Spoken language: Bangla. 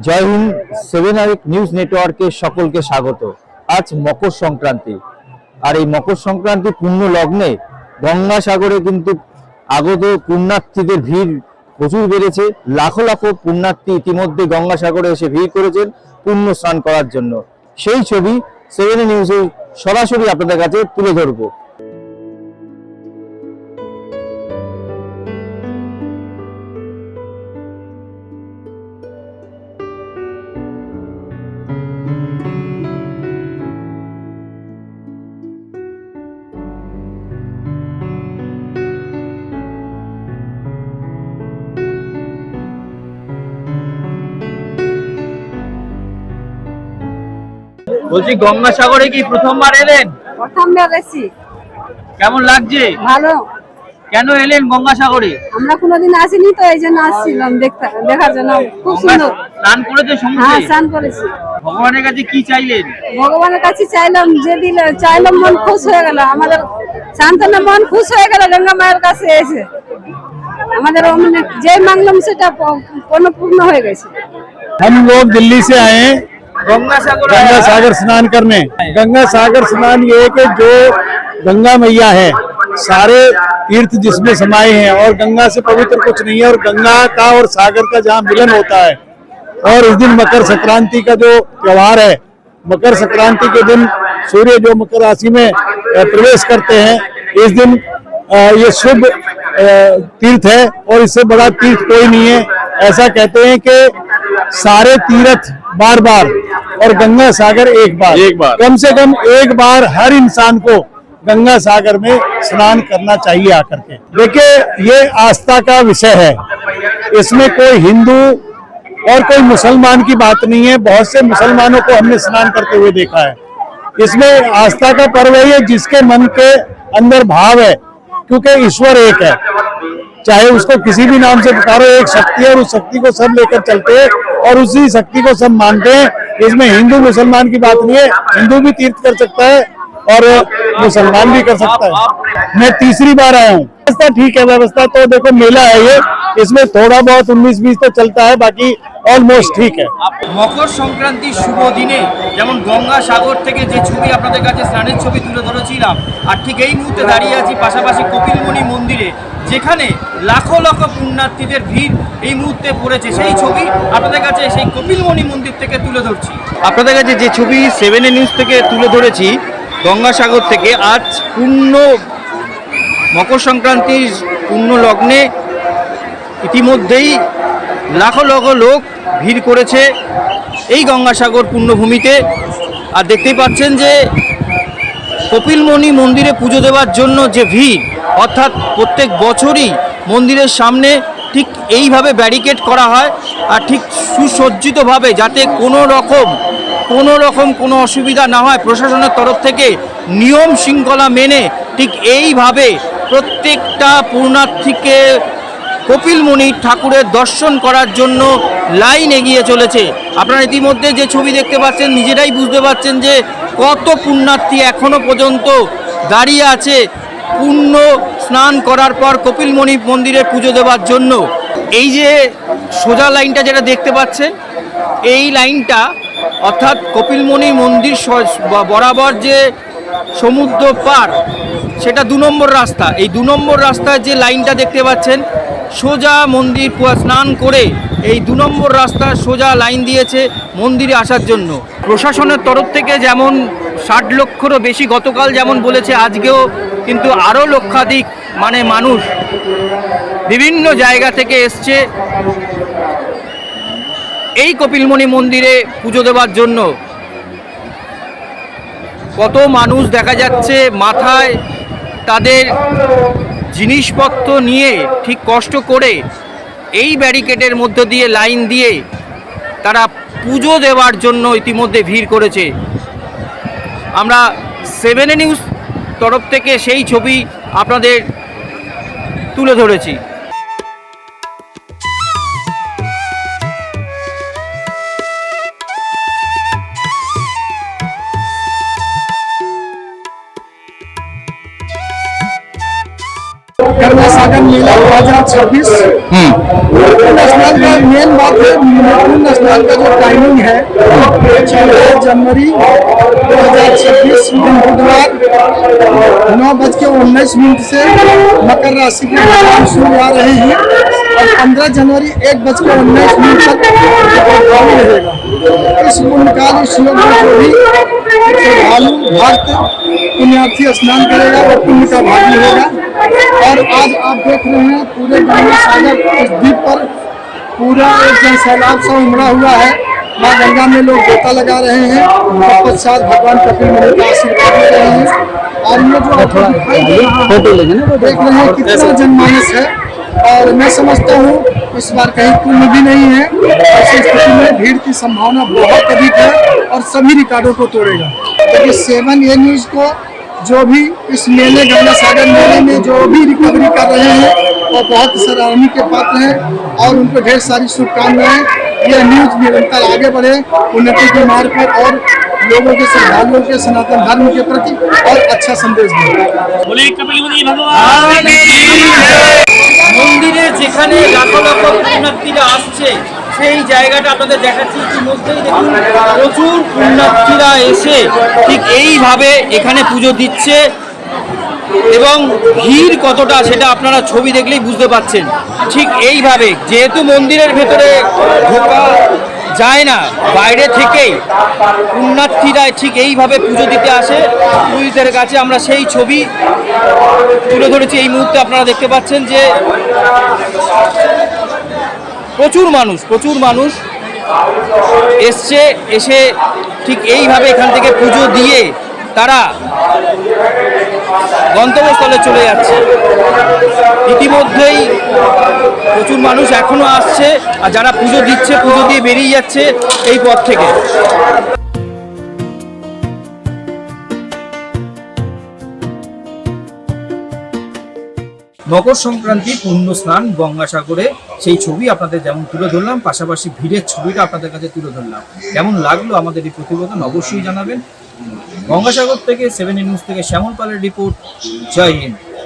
জয় হিন্দ। 7 নিউজ নেটওয়ার্কে সকলকে স্বাগত। আজ মকর সংক্রান্তি, আর এই মকর সংক্রান্তি পূর্ণ লগ্নে গঙ্গাসাগরে কিন্তু আগত পুণ্যার্থীদের ভিড় প্রচুর বেড়েছে। লাখো লাখো পুণ্যার্থী ইতিমধ্যে গঙ্গাসাগরে এসে ভিড় করেছেন পুণ্য স্নান করার জন্য। সেই ছবি 7 নিউজে সরাসরি আপনাদের কাছে তুলে ধরবো। বলছি, গঙ্গাসাগরে কি প্রথমবার এলেন? প্রথমবার এসেছি। কেমন লাগছে? ভালো। কেন এলেন গঙ্গাসাগরে? আমরা কোনোদিন আসিনি, তো এই জন্য আসছিলাম দেখার জন্য। খুব সুন্দর। স্নান করেছে সমুদ্রে? হ্যাঁ, স্নান করেছি। ভগবানের কাছে কি চাইলেন? ভগবানের কাছে চাইলাম, যে দিলে চাইলাম, মন খুশ হয়ে গেল। আমাদের শান্তনা মন খুশ হয়ে গেল গঙ্গা মায়ের কাছে এসে। আমাদের যে মাংলাম সেটা পূর্ণ হয়ে গেছে। हम लोग दिल्ली से आए हैं गंगा सागर स्नान करने। गंगा सागर स्नान ये है कि जो गंगा मैया है, सारे तीर्थ जिसमें समाये हैं और गंगा से पवित्र कुछ नहीं है। और गंगा का और सागर का जहाँ मिलन होता है, और इस दिन मकर संक्रांति का जो त्योहार है, मकर संक्रांति के दिन सूर्य जो मकर राशि में प्रवेश करते हैं, इस दिन ये शुभ तीर्थ है और इससे बड़ा तीर्थ कोई नहीं है। ऐसा कहते हैं कि सारे तीर्थ बार बार और गंगा सागर एक बार कम से कम एक बार हर इंसान को गंगा सागर में स्नान करना चाहिए आकर के। देखिए, ये आस्था का विषय है, इसमें कोई हिंदू और कोई मुसलमान की बात नहीं है। बहुत से मुसलमानों को हमने स्नान करते हुए देखा है। इसमें आस्था का पर्व है, ये जिसके मन के अंदर भाव है, क्योंकि ईश्वर एक है, चाहे उसको किसी भी नाम से पुकारो, एक शक्ति है और उस शक्ति को सब लेकर चलते हैं और उसी शक्ति को सब मानते हैं। इसमें हिंदू मुसलमान की बात नहीं है। हिंदू भी तीर्थ कर सकता है और मुसलमान भी कर सकता है। मैं तीसरी बार आया हूँ। व्यवस्था ठीक है, व्यवस्था तो देखो, मेला है ये, इसमें थोड़ा बहुत 19-20 तो चलता है, बाकी অলমোস্ট ঠিক है। মকর সংক্রান্তির শুভ দিনে যেমন গঙ্গাসাগর থেকে যে ছবি আপনাদের কাছে স্নানের ছবি তুলে ধরেছিলাম, আর ঠিক এই মুহূর্তে দাঁড়িয়ে আছি পাশাপাশি কপিলমুনি মন্দিরে, যেখানে লাখো লাখো পুণ্যার্থীদের ভিড় এই মুহূর্তে পড়েছে। সেই ছবি আপনাদের কাছে সেই কপিলমুনি মন্দির থেকে তুলে ধরছি। আপনাদের কাছে যে ছবি 7 নিউজ থেকে তুলে ধরেছি গঙ্গাসাগর থেকে, আজ পূর্ণ মকর সংক্রান্তির পূর্ণ লগ্নে ইতিমধ্যেই লাখো লাখো লোক ভিড় করেছে এই গঙ্গাসাগর পূর্ণভূমিতে। আর দেখতেই পাচ্ছেন যে কপিলমুনি মন্দিরে পুজো দেওয়ার জন্য যে ভিড়, অর্থাৎ প্রত্যেক বছরই মন্দিরের সামনে ঠিক এইভাবে ব্যারিকেড করা হয়, আর ঠিক সুসজ্জিতভাবে, যাতে কোনো রকম কোনো অসুবিধা না হয়, প্রশাসনের তরফ থেকে নিয়ম শৃঙ্খলা মেনে ঠিক এইভাবে প্রত্যেকটা পুণ্যার্থীকে কপিলমুনি ঠাকুরের দর্শন করার জন্য লাইন এগিয়ে চলেছে। আপনারা ইতিমধ্যে যে ছবি দেখতে পাচ্ছেন, নিজেরাই বুঝতে পারছেন যে কত পুণ্যার্থী এখনো পর্যন্ত দাঁড়িয়ে আছে পুণ্য স্নান করার পর কপিলমুনি মন্দিরে পুজো দেওয়ার জন্য। এই যে সোজা লাইনটা যেটা দেখতে পাচ্ছেন, এই লাইনটা অর্থাৎ কপিলমুনি মন্দির বরাবর যে সমুদ্র পার, সেটা 2 নম্বর রাস্তা। এই 2 নম্বর রাস্তায় যে লাইনটা দেখতে পাচ্ছেন, সোজা মন্দির স্নান করে এই 2 নম্বর রাস্তা সোজা লাইন দিয়েছে মন্দিরে আসার জন্য। প্রশাসনের তরফ থেকে যেমন 60 লক্ষেরও বেশি গতকাল যেমন বলেছে, আজকেও কিন্তু আরও লক্ষাধিক মানুষ বিভিন্ন জায়গা থেকে এসছে এই কপিলমুনি মন্দিরে পুজো দেওয়ার জন্য। কত মানুষ দেখা যাচ্ছে মাথায় তাদের জিনিসপত্র নিয়ে ঠিক কষ্ট করে এই ব্যারিকেডের মধ্য দিয়ে লাইন দিয়ে তারা পুজো দেওয়ার জন্য ইতিমধ্যে ভিড় করেছে। আমরা 7 নিউজ তরফ থেকে সেই ছবি আপনাদের তুলে ধরেছি। गंगा सागर मेला 2026 कुंभ स्नान का मेन बात है। कुंभ स्नान का जो टाइमिंग है 6 जनवरी 2026 दिन बुधवार 9:19 से मकर राशि के भगवान शुरू आ रहे हैं और 15 जनवरी 1:19 तक प्रभावी रहेगा। इस पुण्यकाल इस योग में जो भी श्रद्धालु भक्त पुण्यार्थी स्नान करेगा वो पुण्य का भागी होगा। और आज आप देख रहे हैं पूरे गंगा सागर इस द्वीप पर पूरा एक जन सैलाब सा उमड़ा हुआ है। माँ गंगा में लोग गोता लगा रहे हैं, तत्पश्चात भगवान कपिल मुनि का आशीर्वाद ले रहे हैं। और ये जो आपको दिखाई दे रहा है देख रहे हैं कितना जनमानस है। और मैं समझता हूँ इस बार कहीं कुंभ भी नहीं है, ऐसी स्थिति में भीड़ की संभावना बहुत अधिक है और सभी रिकॉर्डों को तोड़ेगा। क्योंकि 7A न्यूज को जो भी इस मेले गंगा सागर मेले में जो भी रिकवरी कर रहे हैं वो बहुत सराहनीय के पात्र हैं और उनको ढेर सारी शुभकामनाएं। यह न्यूज निरंतर आगे बढ़े, उन्नति के मार्ग पर और लोगों के श्रद्धालुओं के सनातन धर्म के प्रति और अच्छा संदेश दें। মন্দিরে যেখানে লাখো লাখো পুণ্যার্থীরা আসছে সেই জায়গাটা আপনাদের দেখাচ্ছি। ইতিমধ্যেই দেখুন প্রচুর পুণ্যার্থীরা এসে ঠিক এইভাবে এখানে পুজো দিচ্ছে এবং ভিড় কতটা সেটা আপনারা ছবি দেখলেই বুঝতে পারছেন। ঠিক এইভাবে যেহেতু মন্দিরের ভেতরে ঢোকা যায় না, বাইরে থেকেই পুণ্যার্থীরা ঠিক এইভাবে পুজো দিতে আসে পুরোহিতের কাছে। আমরা সেই ছবি তুলে ধরেছি এই মুহূর্তে। আপনারা দেখতে পাচ্ছেন যে প্রচুর মানুষ এসছে, এসে ঠিক এইভাবে এখান থেকে পুজো দিয়ে তারা গন্তব্যস্থলে চলে যাচ্ছে। ইতিমধ্যেই প্রচুর মানুষ এখনো আসছে আর যারা পুজো দিচ্ছে পুজো দিয়ে বেরিয়ে যাচ্ছে এই পথ থেকে। মকর সংক্রান্তি পুণ্য স্নান গঙ্গাসাগরে সেই ছবি আপনাদের যেমন তুলে ধরলাম, পাশাপাশি ভিড়ের ছবিটা আপনাদের কাছে তুলে ধরলাম। কেমন লাগলো আমাদের এই প্রতিবেদন অবশ্যই জানাবেন। গঙ্গাসাগর থেকে 7A নিউজ থেকে শ্যামল পালের রিপোর্ট। জয় হিন্দ।